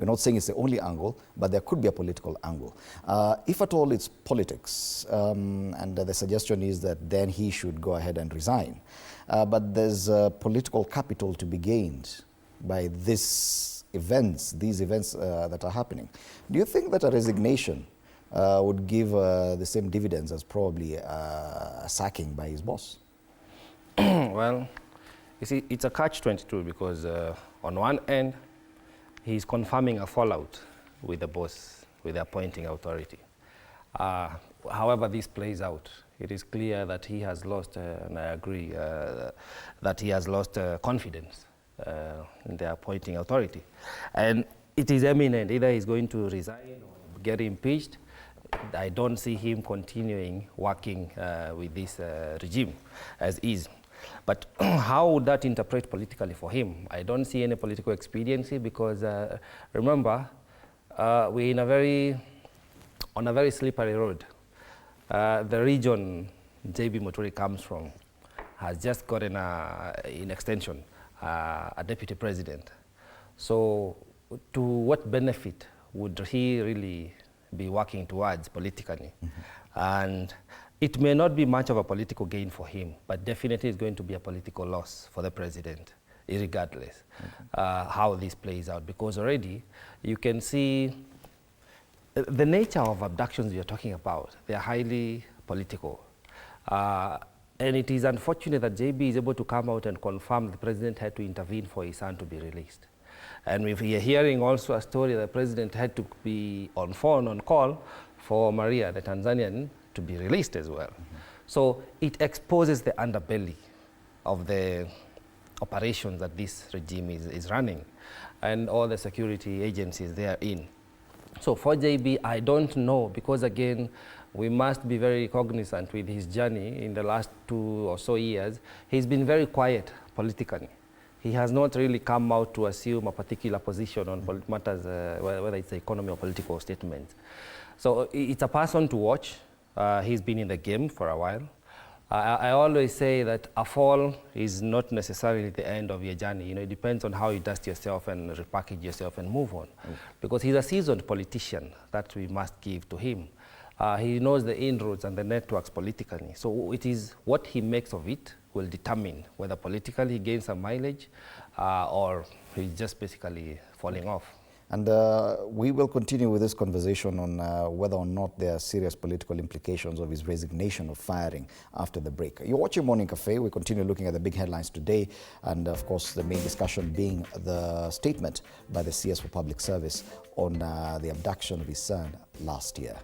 We're not saying it's the only angle, but there could be a political angle. If at all it's politics, and the suggestion is that then he should go ahead and resign. But there's political capital to be gained by these events that are happening. Do you think that a resignation would give the same dividends as probably a sacking by his boss? Well, you see, it's a catch-22 because on one end, he's confirming a fallout with the boss, with the appointing authority. However this plays out, it is clear that he has lost, and I agree, that he has lost confidence in the appointing authority. And it is imminent, either he's going to resign or get impeached. I don't see him continuing working with this regime as is. But how would that interpret politically for him? I don't see any political expediency because remember, we're on a very slippery road. The region J.B. Muturi comes from has just gotten in extension a deputy president. So to what benefit would he really be working towards politically? And it may not be much of a political gain for him, but definitely it's going to be a political loss for the president, irregardless how this plays out. Because already you can see the nature of abductions you're talking about, they're highly political. And it is unfortunate that JB is able to come out and confirm the president had to intervene for his son to be released. And we are hearing also a story that the president had to be on call for Maria, the Tanzanian, to be released as well. So it exposes the underbelly of the operations that this regime is running and all the security agencies they are in. So for JB, I don't know, because again, we must be very cognizant with his journey in the last 2 or so years. He's been very quiet politically. He has not really come out to assume a particular position on matters, whether it's the economy or political statements. So it's a person to watch. He's been in the game for a while. I always say that a fall is not necessarily the end of your journey. You know, it depends on how you dust yourself and repackage yourself and move on. Because he's a seasoned politician, that we must give to him. He knows the inroads and the networks politically. So it is what he makes of it will determine whether politically he gains some mileage or he's just basically falling off. And we will continue with this conversation on whether or not there are serious political implications of his resignation or firing after the break. You're watching Morning Cafe. We continue looking at the big headlines today. And of course, the main discussion being the statement by the CS for Public Service on the abduction of his son last year.